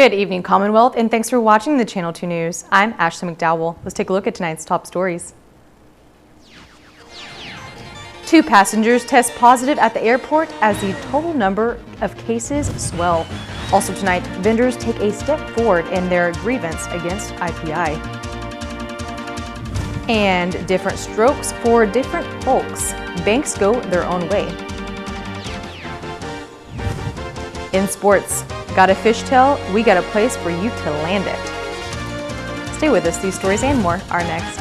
Good evening, Commonwealth, and thanks for watching the Channel 2 News. I'm Ashley McDowell. Let's take a look at tonight's top stories. 2 passengers test positive at the airport as the total number of cases swell. Also tonight, vendors take a step forward in their grievance against IPI. And different strokes for different folks. Banks go their own way. In sports, got a fishtail? We got a place for you to land it. Stay with us. These stories and more are next.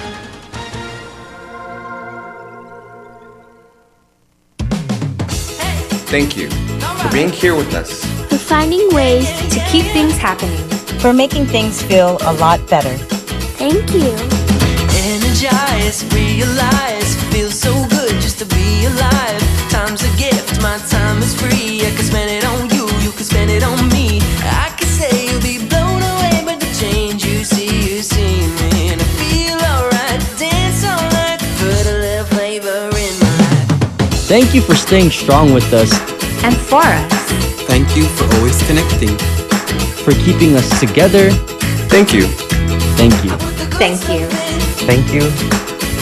Thank you for being here with us. For finding ways to keep things happening. For making things feel a lot better. Thank you. Energize, realize, feels so good just to be alive. Time's a gift, my time is free. I can spend it on you, you can spend it on me. I can say you'll be blown away by the change you see me. And I feel alright, dance all night, put a little flavor in my life. Thank you for staying strong with us. And for us. Thank you for always connecting. For keeping us together. Thank you. Thank you. Thank you. Thank you.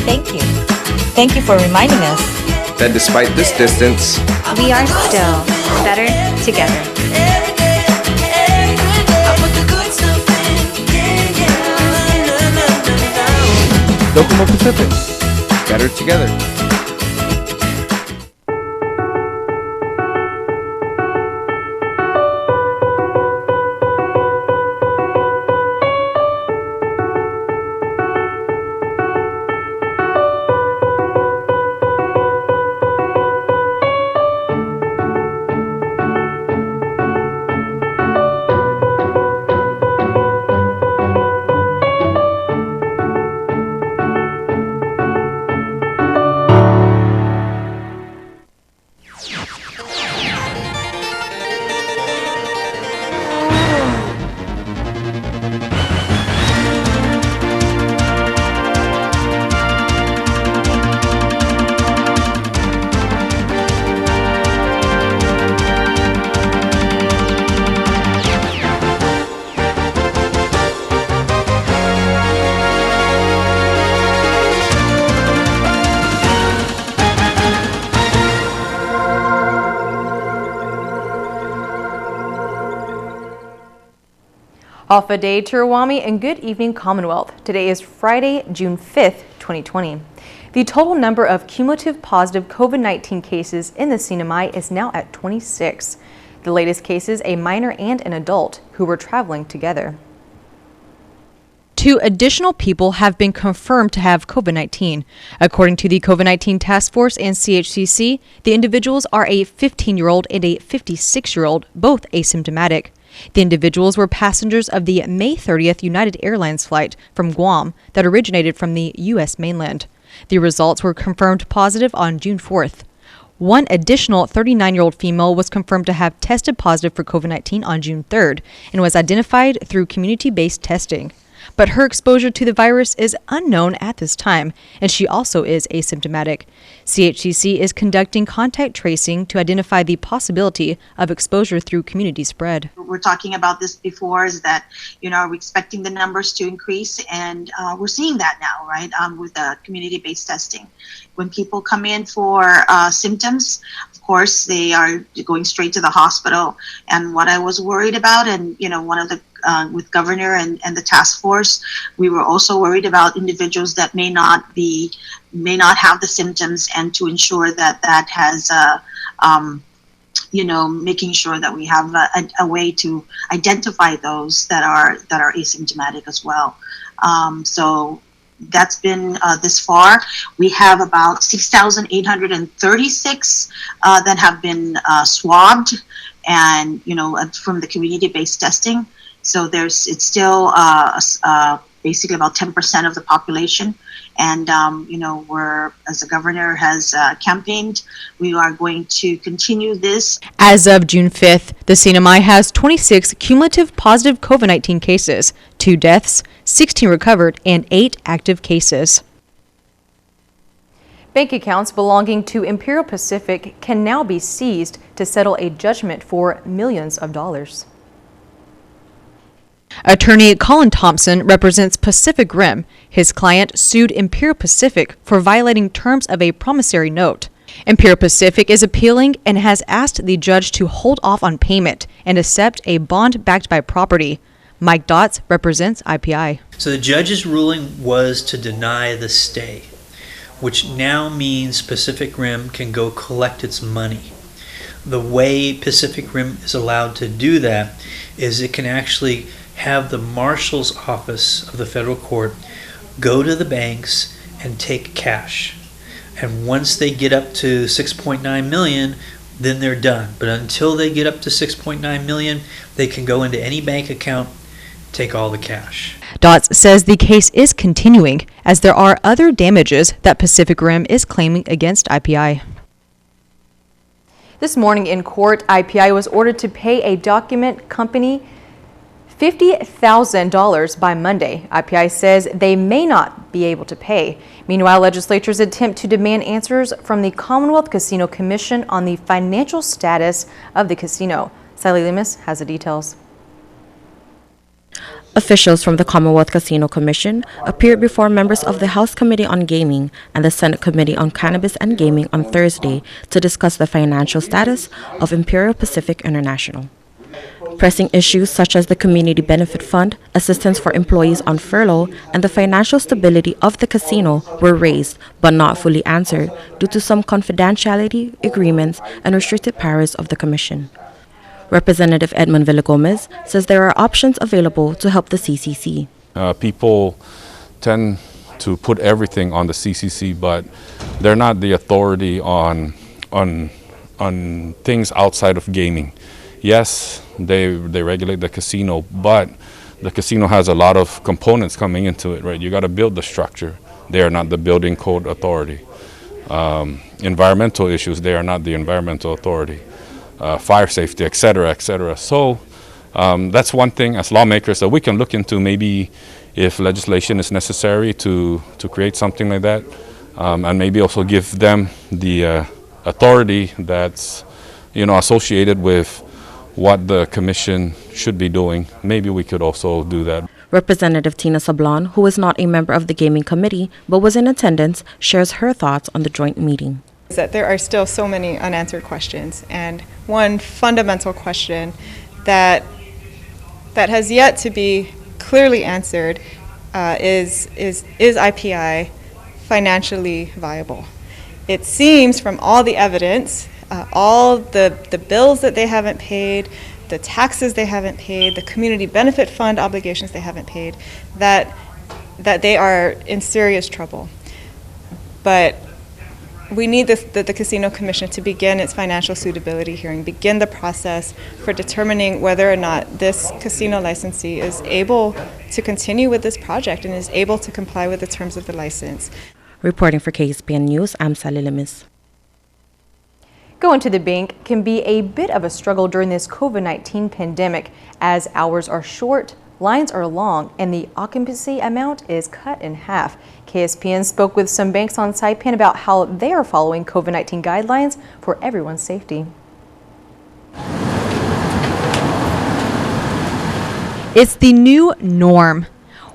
Thank you. Thank you for reminding us That despite this distance, We are still better together. Docomo Pacific, better together. Off a day to Ruwami and good evening, Commonwealth. Today is Friday, June 5th, 2020. The total number of cumulative positive COVID-19 cases in the CNMI is now at 26. The latest cases, a minor and an adult who were traveling together. 2 additional people have been confirmed to have COVID-19. According to the COVID-19 Task Force and CHCC, the individuals are a 15-year-old and a 56-year-old, both asymptomatic. The individuals were passengers of the May 30th United Airlines flight from Guam that originated from the U.S. mainland. The results were confirmed positive on June 4th. One additional 39-year-old female was confirmed to have tested positive for COVID-19 on June 3rd and was identified through community-based testing. But her exposure to the virus is unknown at this time, and she also is asymptomatic. CHCC is conducting contact tracing to identify the possibility of exposure through community spread. We're talking about this before, is that, we're expecting the numbers to increase, and we're seeing that now, right, with community-based testing. When people come in for symptoms, of course, they are going straight to the hospital. And what I was worried about, and, one of the with governor and the task force, we were also worried about individuals that may not have the symptoms, and to ensure that has making sure that we have a way to identify those that are asymptomatic as well. So that's been this far. We have about 6,836 that have been swabbed, and from the community-based testing. So it's still basically about 10% of the population. And, we're, as the governor has campaigned, we are going to continue this. As of June 5th, the CNMI has 26 cumulative positive COVID-19 cases, 2 deaths, 16 recovered, and 8 active cases. Bank accounts belonging to Imperial Pacific can now be seized to settle a judgment for millions of dollars. Attorney Colin Thompson represents Pacific Rim. His client sued Imperial Pacific for violating terms of a promissory note. Imperial Pacific is appealing and has asked the judge to hold off on payment and accept a bond backed by property. Mike Dotz represents IPI. So the judge's ruling was to deny the stay, which now means Pacific Rim can go collect its money. The way Pacific Rim is allowed to do that is it can actually have the marshal's office of the federal court go to the banks and take cash. And once they get up to 6.9 million, then they're done. But until they get up to 6.9 million, they can go into any bank account, take all the cash. Dotz says the case is continuing as there are other damages that Pacific Rim is claiming against IPI. This morning in court, IPI was ordered to pay a document company $50,000 by Monday. IPI says they may not be able to pay. Meanwhile, legislatures attempt to demand answers from the Commonwealth Casino Commission on the financial status of the casino. Sally Lemus has the details. Officials from the Commonwealth Casino Commission appeared before members of the House Committee on Gaming and the Senate Committee on Cannabis and Gaming on Thursday to discuss the financial status of Imperial Pacific International. Pressing issues such as the Community Benefit Fund, assistance for employees on furlough, and the financial stability of the casino were raised but not fully answered due to some confidentiality agreements and restricted powers of the Commission. Representative Edmund Villagomez says there are options available to help the CCC. People tend to put everything on the CCC, but they're not the authority on things outside of gaming. Yes, they regulate the casino, but the casino has a lot of components coming into it, right? You got to build the structure. They are not the building code authority. Environmental issues, they are not the environmental authority. Fire safety, et cetera, et cetera. So that's one thing as lawmakers that we can look into, maybe if legislation is necessary to create something like that, and maybe also give them the authority that's associated with what the commission should be doing. Maybe we could also do that. Representative Tina Sablon, who is not a member of the Gaming Committee but was in attendance, shares her thoughts on the joint meeting. That there are still so many unanswered questions, and one fundamental question that has yet to be clearly answered is IPI financially viable? It seems from all the evidence, all the bills that they haven't paid, the taxes they haven't paid, the community benefit fund obligations they haven't paid, that they are in serious trouble. But we need the Casino Commission to begin its financial suitability hearing, begin the process for determining whether or not this casino licensee is able to continue with this project and is able to comply with the terms of the license. Reporting for KSPN News, I'm Sally Lemus. Going to the bank can be a bit of a struggle during this COVID-19 pandemic as hours are short, lines are long, and the occupancy amount is cut in half. KSPN spoke with some banks on Saipan about how they are following COVID-19 guidelines for everyone's safety. It's the new norm.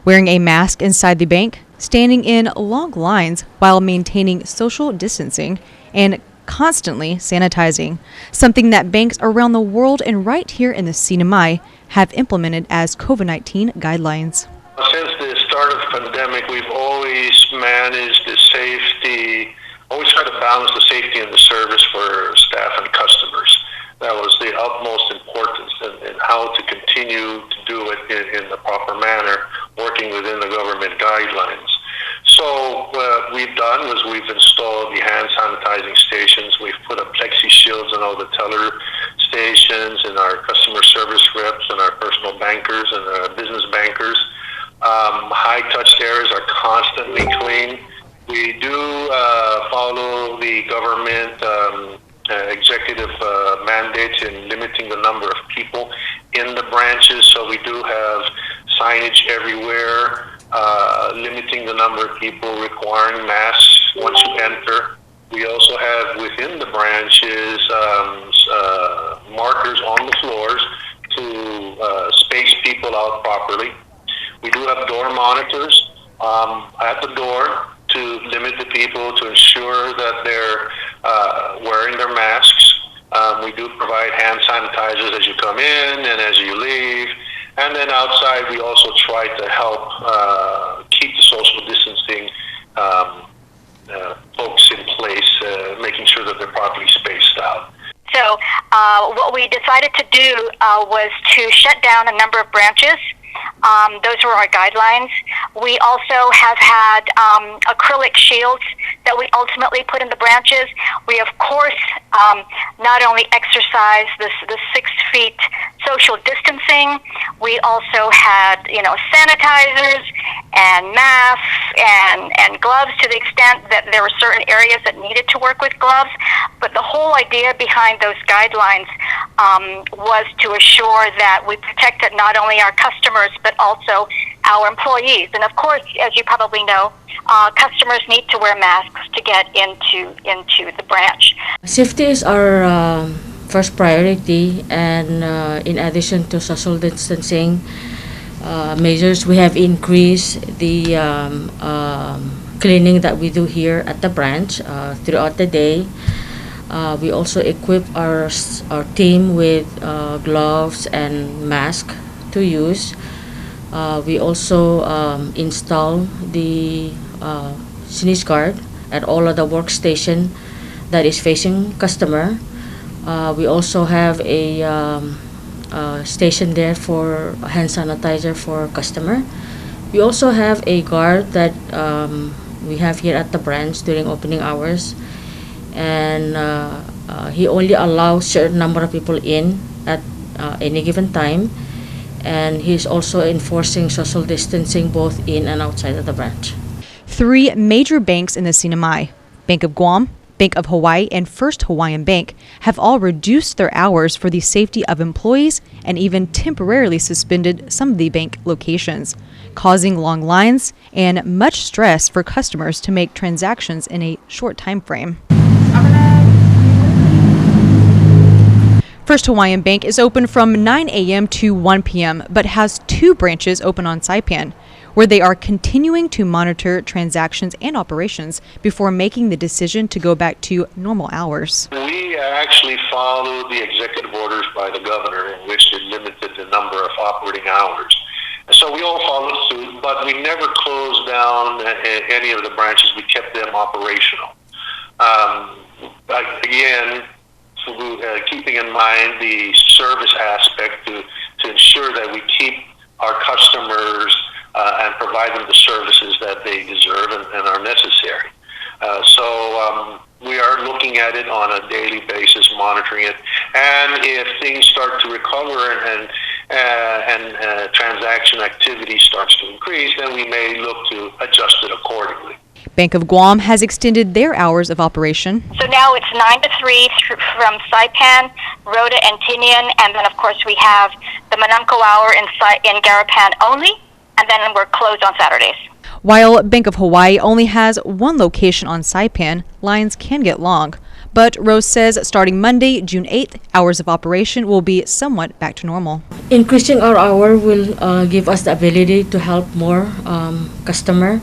Wearing a mask inside the bank, standing in long lines while maintaining social distancing, and constantly sanitizing, something that banks around the world and right here in the Sinamai have implemented as COVID-19 guidelines. Since the start of the pandemic, we've always managed the safety, always tried to balance the safety and the service for staff and customers. That was the utmost importance in how to continue to do it in the proper manner, working within the government guidelines. So what we've done was we've installed the hand sanitizing stations. We've put up plexi shields in all the teller stations, and our customer service reps, and our personal bankers, and our business bankers. High-touched areas are constantly clean. We do follow the government executive mandates in limiting the number of people in the branches, so we do have signage everywhere, limiting the number of people, requiring masks once you enter. We also have within the branches markers on the floors to space people people out properly. We do have door monitors at the door to limit the people, to ensure that they're wearing their masks. We do provide hand sanitizers as you come in and as you leave. And then outside, we also try to help keep the social distancing folks in place, making sure that they're properly spaced out. So what we decided to do was to shut down a number of branches. Those were our guidelines. We also have had acrylic shields that we ultimately put in the branches. We, of course, not only exercise the 6 feet social distancing, we also had, sanitizers and masks and gloves to the extent that there were certain areas that needed to work with gloves. But the whole idea behind those guidelines was to assure that we protected not only our customers but also our employees. And of course, as you probably know, customers need to wear masks to get into the branch. Safety is our first priority, and in addition to social distancing measures, we have increased the cleaning that we do here at the branch throughout the day. We also equip our team with gloves and masks to use. We also install the sneeze guard at all of the workstation that is facing customer. We also have a station there for hand sanitizer for customer. We also have a guard that we have here at the branch during opening hours, and he only allows certain number of people in at any given time, and he's also enforcing social distancing both in and outside of the branch. 3 major banks in the CNMI, Bank of Guam, Bank of Hawaii, and First Hawaiian Bank, have all reduced their hours for the safety of employees and even temporarily suspended some of the bank locations, causing long lines and much stress for customers to make transactions in a short time frame. First Hawaiian Bank is open from 9 a.m. to 1 p.m., but has 2 branches open on Saipan, where they are continuing to monitor transactions and operations before making the decision to go back to normal hours. We actually followed the executive orders by the governor, in which they limited the number of operating hours. So we all followed suit, but we never closed down any of the branches. We kept them operational. Again, keeping in mind the service aspect to ensure that we keep our customers and provide them the services that they deserve and are necessary. So we are looking at it on a daily basis, monitoring it, and if things start to recover and transaction activity starts to increase, then we may look to adjust it accordingly. Bank of Guam has extended their hours of operation. So now it's 9 to 3 from Saipan, Rota, and Tinian, and then of course we have the Manamco hour in Garapan only, and then we're closed on Saturdays. While Bank of Hawaii only has 1 location on Saipan, lines can get long. But Rose says starting Monday, June 8th, hours of operation will be somewhat back to normal. Increasing our hour will give us the ability to help more customer.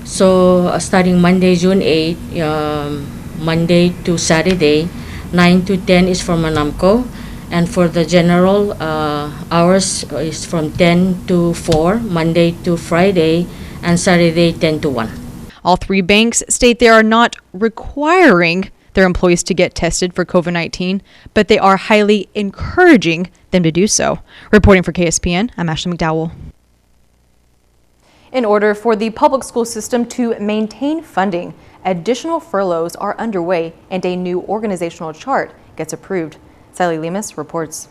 So starting Monday, June 8th, Monday to Saturday, 9 to 10 is for Manamco. And for the general hours is from 10 to 4, Monday to Friday, and Saturday 10 to 1. All 3 banks state they are not requiring their employees to get tested for COVID-19, but they are highly encouraging them to do so. Reporting for KSPN, I'm Ashley McDowell. In order for the public school system to maintain funding, additional furloughs are underway and a new organizational chart gets approved. Sally Lemus reports.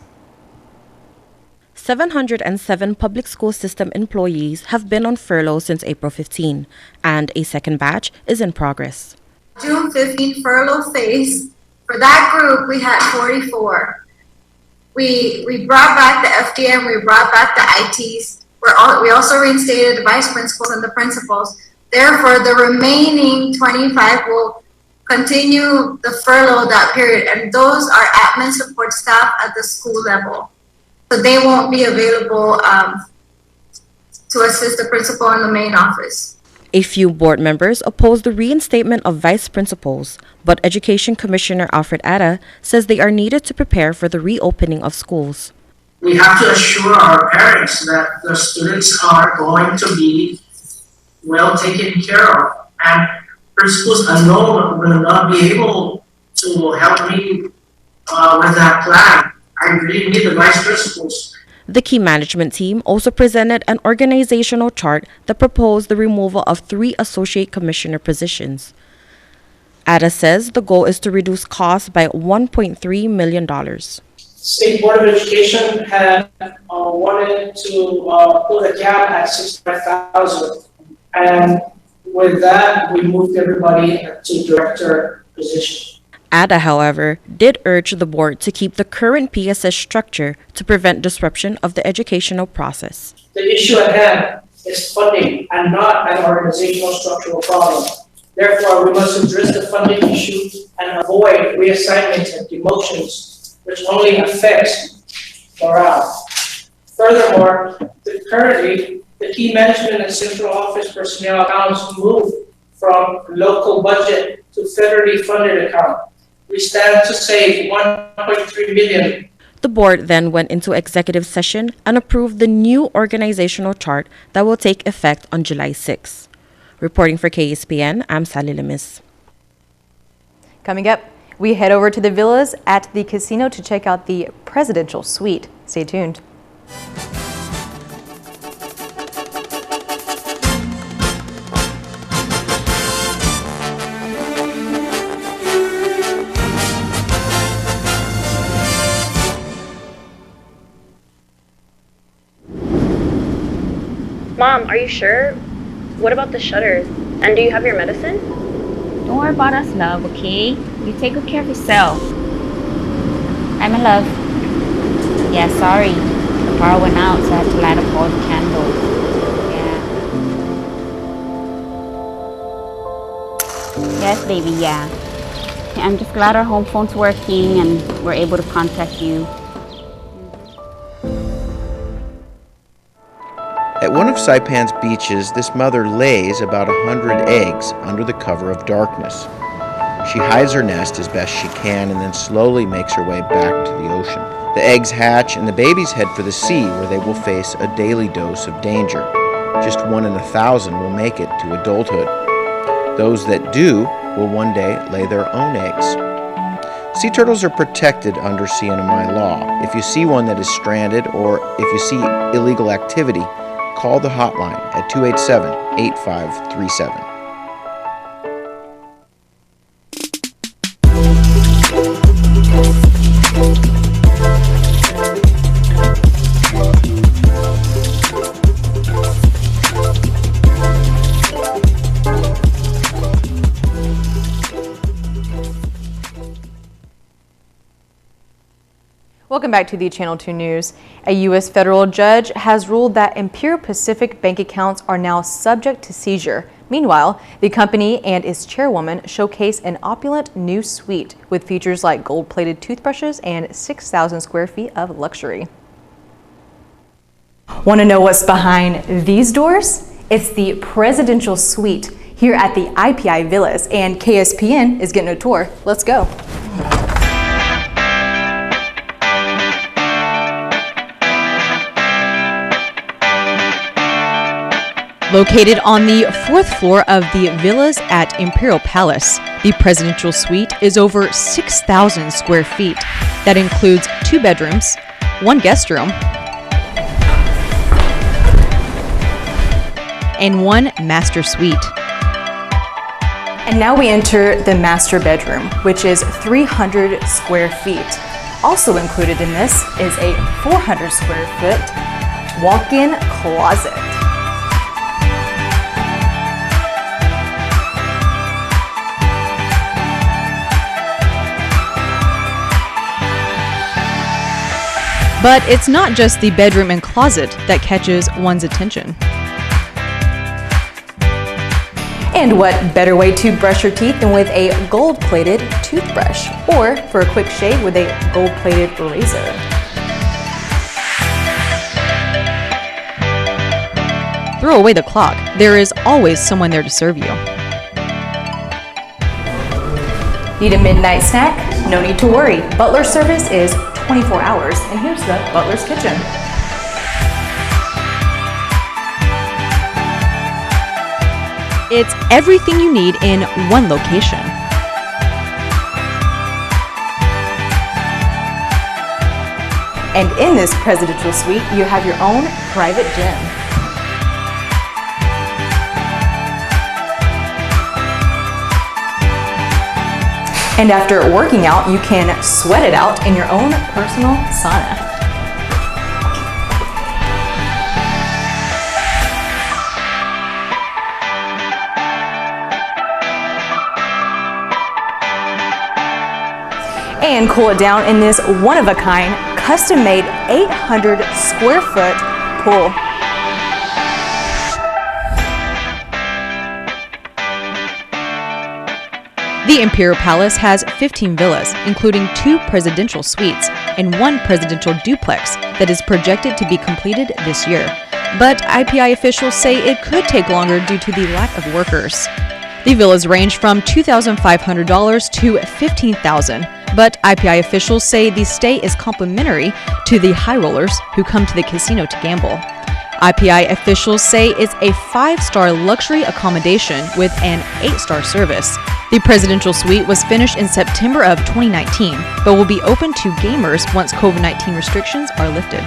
707 public school system employees have been on furlough since April 15, and a second batch is in progress. June 15 furlough phase, for that group we had 44. We brought back the FDM, we brought back the ITs. We also reinstated the vice principals and the principals. Therefore, the remaining 25 will continue the furlough that period, and those are admin support staff at the school level. So they won't be available to assist the principal in the main office. A few board members oppose the reinstatement of vice principals, but Education Commissioner Alfred Atta says they are needed to prepare for the reopening of schools. We have to assure our parents that the students are going to be well taken care of, and principals alone will not be able to help me with that plan. I really need the vice principals. The key management team also presented an organizational chart that proposed the removal of 3 associate commissioner positions. Atta says the goal is to reduce costs by $1.3 million. State Board of Education had wanted to put a cap at $65,000, and with that, we moved everybody to director position. Atta, however, did urge the board to keep the current PSS structure to prevent disruption of the educational process. The issue at hand is funding and not an organizational structural problem. Therefore, we must address the funding issue and avoid reassignments and demotions, which only affects morale. Furthermore, currently, the key management and central office personnel accounts move from local budget to federally funded account. We stand to save $1.3 million. The board then went into executive session and approved the new organizational chart that will take effect on July 6. Reporting for KSPN, I'm Sally Lemis. Coming up, we head over to the villas at the casino to check out the presidential suite. Stay tuned. Mom, are you sure? What about the shutters? And do you have your medicine? Don't worry about us, love, okay? You take good care of yourself. I'm in love. Yeah, sorry. The power went out, so I had to light up all the candles. Yeah. Yes, baby, yeah. I'm just glad our home phone's working and we're able to contact you. At one of Saipan's beaches, this mother lays about 100 eggs under the cover of darkness. She hides her nest as best she can and then slowly makes her way back to the ocean. The eggs hatch and the babies head for the sea, where they will face a daily dose of danger. Just 1 in 1,000 will make it to adulthood. Those that do will one day lay their own eggs. Sea turtles are protected under CNMI law. If you see one that is stranded or if you see illegal activity, call the hotline at 287-8537. Welcome back to the Channel 2 News. A U.S. federal judge has ruled that Imperial Pacific bank accounts are now subject to seizure. Meanwhile, the company and its chairwoman showcase an opulent new suite with features like gold-plated toothbrushes and 6,000 square feet of luxury. Want to know what's behind these doors? It's the presidential suite here at the IPI Villas, and KSPN is getting a tour. Let's go. Located on the 4th floor of the villas at Imperial Palace, the presidential suite is over 6,000 square feet. That includes 2 bedrooms, 1 guest room, and 1 master suite. And now we enter the master bedroom, which is 300 square feet. Also included in this is a 400 square foot walk-in closet. But it's not just the bedroom and closet that catches one's attention. And what better way to brush your teeth than with a gold-plated toothbrush, or for a quick shave with a gold-plated razor. throw away the clock. There is always someone there to serve you. Need a midnight snack? No need to worry. Butler service is 24 hours, and here's the Butler's Kitchen. It's everything you need in one location. And in this presidential suite, you have your own private gym. And after working out, you can sweat it out in your own personal sauna. And cool it down in this one-of-a-kind, custom-made 800 square foot pool. The Imperial Palace has 15 villas, including 2 presidential suites and 1 presidential duplex that is projected to be completed this year. But IPI officials say it could take longer due to the lack of workers. The villas range from $2,500 to $15,000, but IPI officials say the stay is complimentary to the high rollers who come to the casino to gamble. IPI officials say it's a 5-star luxury accommodation with an 8-star service. The presidential suite was finished in September of 2019, but will be open to gamers once COVID-19 restrictions are lifted.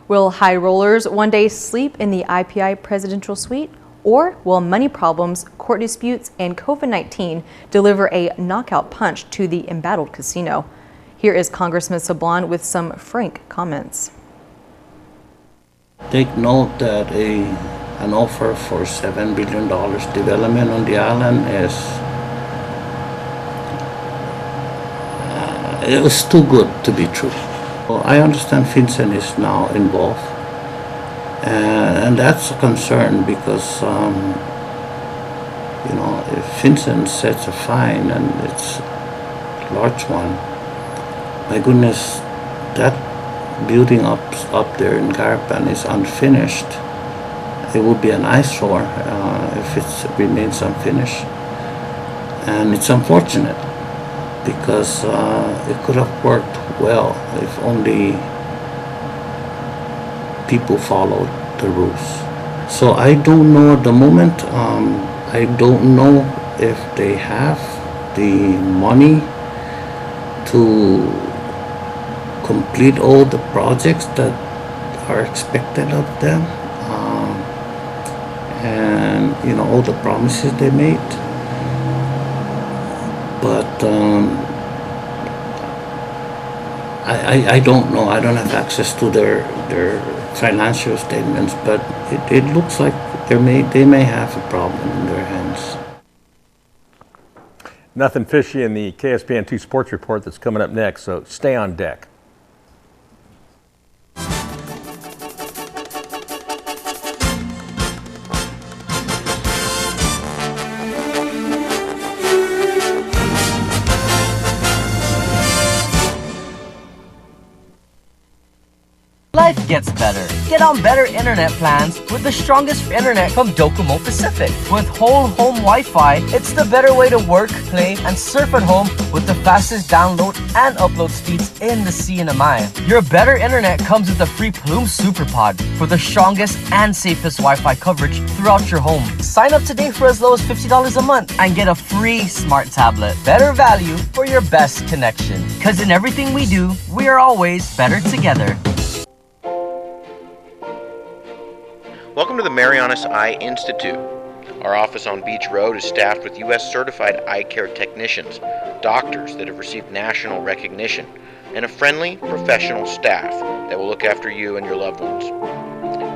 Will high rollers one day sleep in the IPI presidential suite? Or will money problems, court disputes, and COVID-19 deliver a knockout punch to the embattled casino? Here is Congressman Sablon with some frank comments. Take note that an offer for $7 billion development on the island is it was too good to be true. Well, I understand FinCEN is now involved, and that's a concern because you know, if FinCEN sets a fine and it's a large one, my goodness, that building up there in Garipan is unfinished. It would be an eyesore if it remains unfinished. And it's unfortunate because it could have worked well if only people followed the rules. So I don't know at the moment. I don't know if they have the money to complete all the projects that are expected of them, and you know, all the promises they made. But I don't know. I don't have access to their financial statements, but it looks like they may have a problem in their hands. Nothing fishy in the KSPN2 Sports Report that's coming up next, so stay on deck. Life gets better. Get on better internet plans with the strongest internet from Docomo Pacific. With whole home Wi-Fi, it's the better way to work, play, and surf at home with the fastest download and upload speeds in the CNMI. Your better internet comes with the free Plume SuperPod for the strongest and safest Wi-Fi coverage throughout your home. Sign up today for as low as $50 a month and get a free smart tablet. Better value for your best connection. Because in everything we do, we are always better together. Welcome to the Marianas Eye Institute. Our office on Beach Road is staffed with U.S. certified eye care technicians, doctors that have received national recognition, and a friendly, professional staff that will look after you and your loved ones.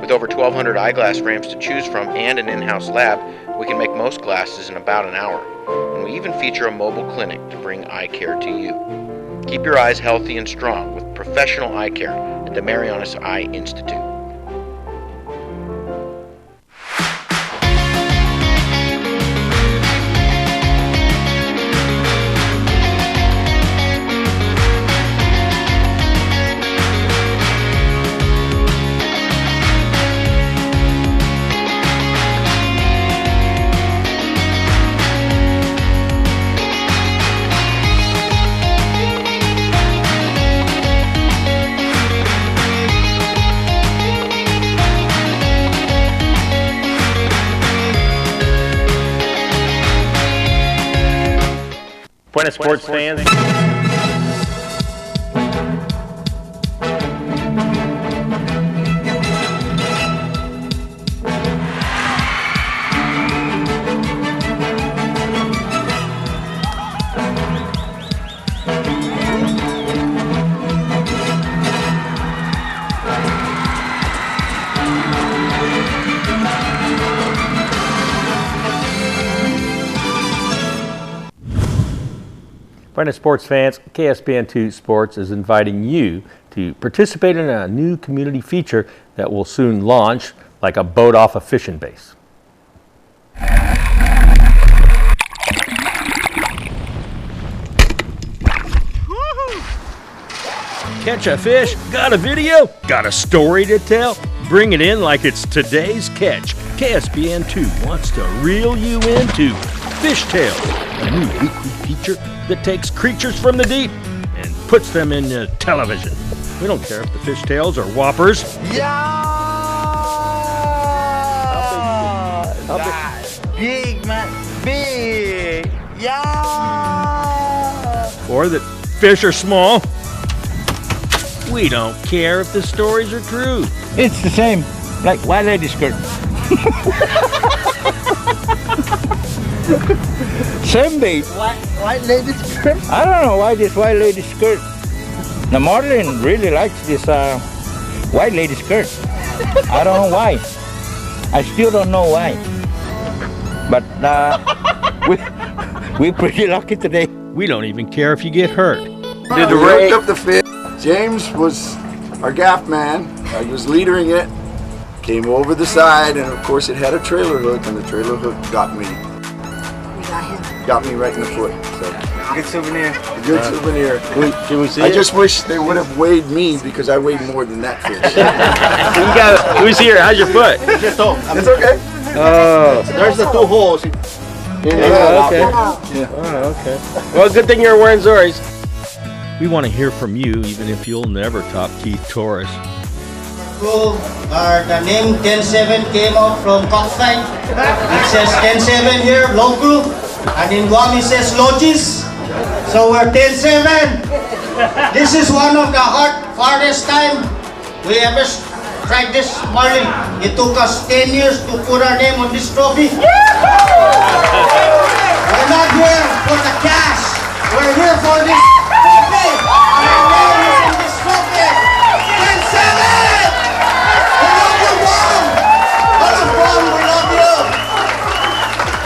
With over 1,200 eyeglass frames to choose from and an in-house lab, we can make most glasses in about an hour, and we even feature a mobile clinic to bring eye care to you. Keep your eyes healthy and strong with professional eye care at the Marianas Eye Institute. Buena sports fans. Buena sports fans, KSPN2 Sports is inviting you to participate in a new community feature that will soon launch, like a boat off a fishing base. Catch a fish? Got a video? Got a story to tell? Bring it in like it's today's catch. KSPN2 wants to reel you into Fish Tales, a new weekly feature that takes creatures from the deep and puts them in television. We don't care if the fish tails are whoppers. Yeah! Big, man. Big! Yeah! Or that fish are small. We don't care if the stories are true. It's the same, like white lady skirt. Same bait. White lady skirt? I don't know why this white lady skirt. The Marlin really likes this white lady skirt. I don't know why. I still don't know why. But we're pretty lucky today. We don't even care if you get hurt. Did the rig up the fish? James was our gaff man. I was leadering it. Came over the side, and of course it had a trailer hook, and the trailer hook got me. Got me right in the foot. So. Good souvenir. A good souvenir. Can we see I it? just wish they would have weighed me because I weighed more than that fish. Can we see here? How's your foot? It's okay. Oh. There's the 2 holes. Okay. Yeah. Oh, okay. Well, good thing you're wearing Zoris. We want to hear from you, even if you'll never top Keith Torres. The name 10-7 came out from cockfight. It says 10-7 here, local. And in Guam it says Logis. So we're 10-7. This is one of the hardest time we ever tried this marlin. It took us 10 years to put our name on this trophy. We're not here for the cash. We're here for this trophy. Our name is in this trophy. 10-7! We love you, Guam! All of Guam, we love you!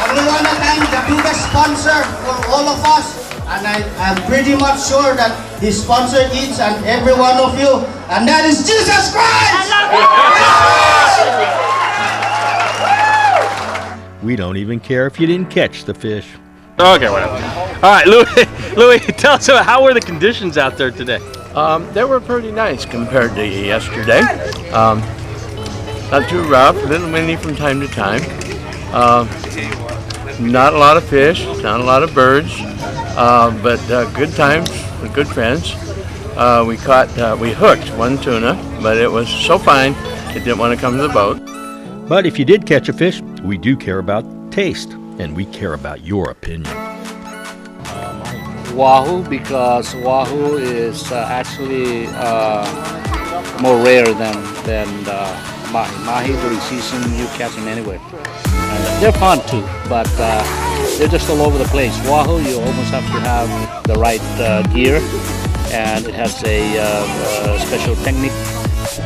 And we want to thank the biggest sponsor for all of us. And I'm pretty much sure that he sponsored each and every one of you. And that is Jesus Christ! We don't even care if you didn't catch the fish. Okay, whatever. All right, Louis, tell us about how were the conditions out there today? They were pretty nice compared to yesterday. Not too rough, a little windy from time to time. Not a lot of fish, not a lot of birds, but good times with good friends. We hooked one tuna, but it was so fine it didn't want to come to the boat. But if you did catch a fish, we do care about taste, and we care about your opinion. Wahoo, because wahoo is actually more rare than mahi. Mahi during season you catch them anywhere. And they're fun too, but they're just all over the place. Wahoo, you almost have to have the right gear, and it has a special technique.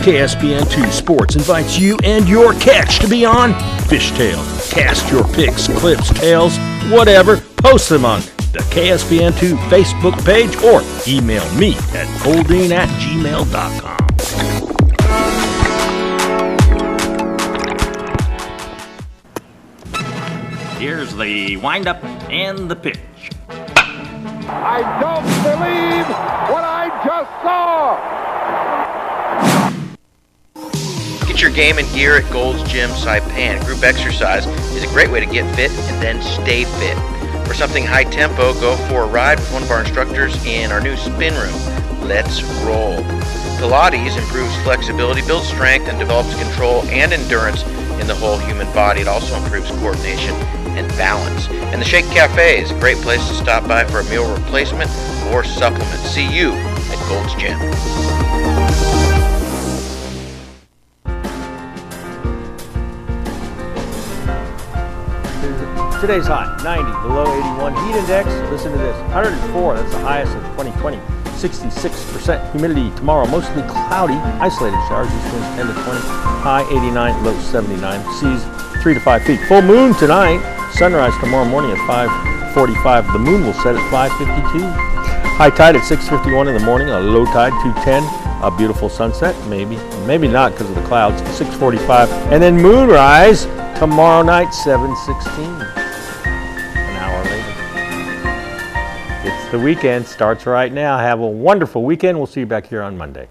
KSPN2 Sports invites you and your catch to be on Fish Tales. Cast your pics, clips, tails, whatever. Post them on the KSPN2 Facebook page or email me at goldine@gmail.com. Here's the windup and the pitch. I don't believe what I just saw! Get your game and gear at Gold's Gym Saipan. Group exercise is a great way to get fit and then stay fit. For something high tempo, go for a ride with one of our instructors in our new spin room. Let's roll. Pilates improves flexibility, builds strength, and develops control and endurance in the whole human body. It also improves coordination and balance. And And the Shake Cafe is a great place to stop by for a meal replacement or supplement. See you at Gold's Gym. Today's high, 90, the low 81. Heat index, listen to this, 104, that's the highest of 2020. 66% humidity tomorrow, mostly cloudy, isolated showers, east winds 10 to 20, high 89, low 79, seas 3 to 5 feet. Full moon tonight, sunrise tomorrow morning at 5:45. The moon will set at 5:52. High tide at 6:51 in the morning, a low tide 2:10. A beautiful sunset, maybe not because of the clouds, 6:45. And then moonrise tomorrow night, 7:16. The weekend starts right now. Have a wonderful weekend. We'll see you back here on Monday.